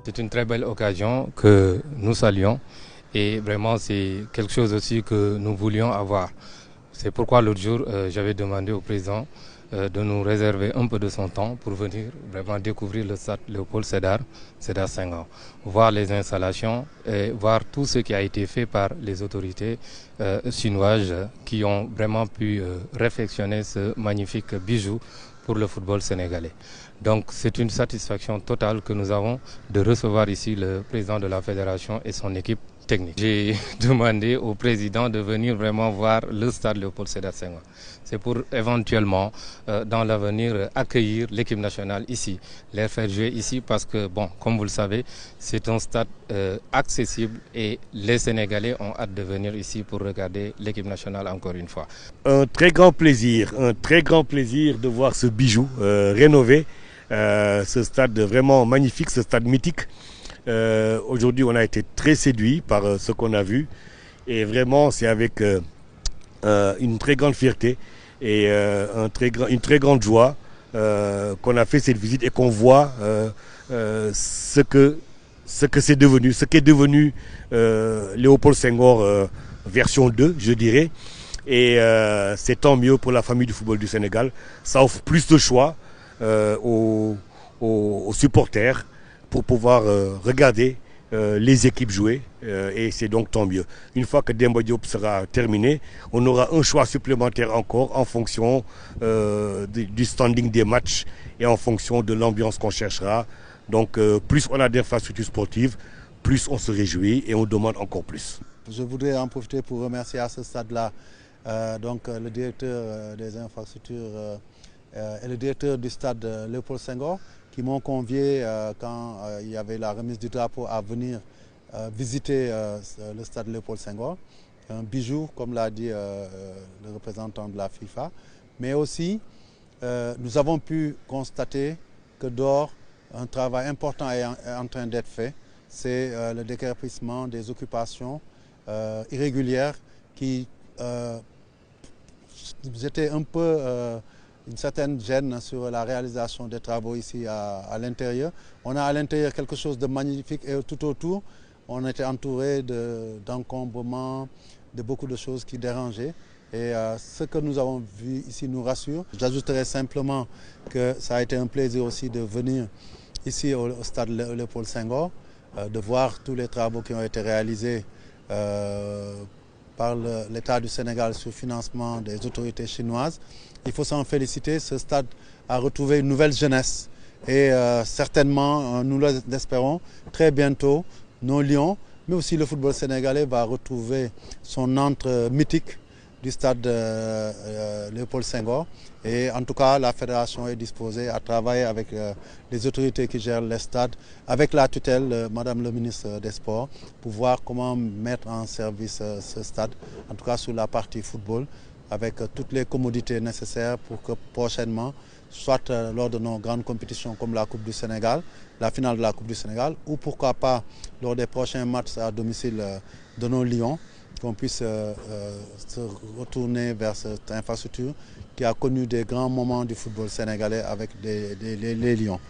C'est une très belle occasion que nous saluons et vraiment c'est quelque chose aussi que nous voulions avoir. C'est pourquoi l'autre jour, j'avais demandé au président de nous réserver un peu de son temps pour venir vraiment découvrir le stade Léopold Sédar Senghor, voir les installations et voir tout ce qui a été fait par les autorités chinoises qui ont vraiment pu réfectionner ce magnifique bijou pour le football sénégalais. Donc c'est une satisfaction totale que nous avons de recevoir ici le président de la fédération et son équipe technique. J'ai demandé au président de venir vraiment voir le stade Léopold Sédar Senghor. C'est pour éventuellement dans l'avenir accueillir l'équipe nationale ici, les faire jouer ici parce que bon, comme vous le savez, c'est un stade accessible et les Sénégalais ont hâte de venir ici pour regarder l'équipe nationale encore une fois. Un très grand plaisir de voir ce bijou rénové, ce stade vraiment magnifique, ce stade mythique. Aujourd'hui, on a été très séduits par ce qu'on a vu et vraiment, c'est avec une très grande fierté et une très grande joie qu'on a fait cette visite et qu'on voit ce que c'est devenu, ce qu'est devenu Léopold Senghor version 2, je dirais. Et c'est tant mieux pour la famille du football du Sénégal. Ça offre plus de choix aux supporters pour pouvoir regarder les équipes jouer et c'est donc tant mieux. Une fois que Demba Diop sera terminé, on aura un choix supplémentaire encore en fonction du standing des matchs et en fonction de l'ambiance qu'on cherchera. Donc plus on a d'infrastructures sportives, plus on se réjouit et on demande encore plus. Je voudrais en profiter pour remercier à ce stade-là le directeur des infrastructures et le directeur du stade Léopold Senghor qui m'ont convié quand il y avait la remise du drapeau à venir visiter le stade Léopold Senghor. Un bijou, comme l'a dit le représentant de la FIFA. Mais aussi, nous avons pu constater que dehors, un travail important est en train d'être fait. C'est le déguerpissement des occupations irrégulières qui étaient un peu une certaine gêne sur la réalisation des travaux ici à l'intérieur. On a à l'intérieur quelque chose de magnifique et tout autour, on était entouré d'encombrements, de beaucoup de choses qui dérangeaient. Et ce que nous avons vu ici nous rassure. J'ajouterai simplement que ça a été un plaisir aussi de venir ici au stade Léopold Senghor, de voir tous les travaux qui ont été réalisés par l'État du Sénégal sur financement des autorités chinoises. Il faut s'en féliciter, ce stade a retrouvé une nouvelle jeunesse et certainement, nous l'espérons, très bientôt, nos Lions, mais aussi le football sénégalais va retrouver son entre mythique du stade Léopold Senghor. Et en tout cas, la fédération est disposée à travailler avec les autorités qui gèrent les stades, avec la tutelle, Madame le ministre des Sports, pour voir comment mettre en service ce stade, en tout cas sur la partie football, avec toutes les commodités nécessaires pour que prochainement, soit lors de nos grandes compétitions comme la Coupe du Sénégal, la finale de la Coupe du Sénégal, ou pourquoi pas lors des prochains matchs à domicile de nos Lions, qu'on puisse se retourner vers cette infrastructure qui a connu des grands moments du football sénégalais avec les Lions.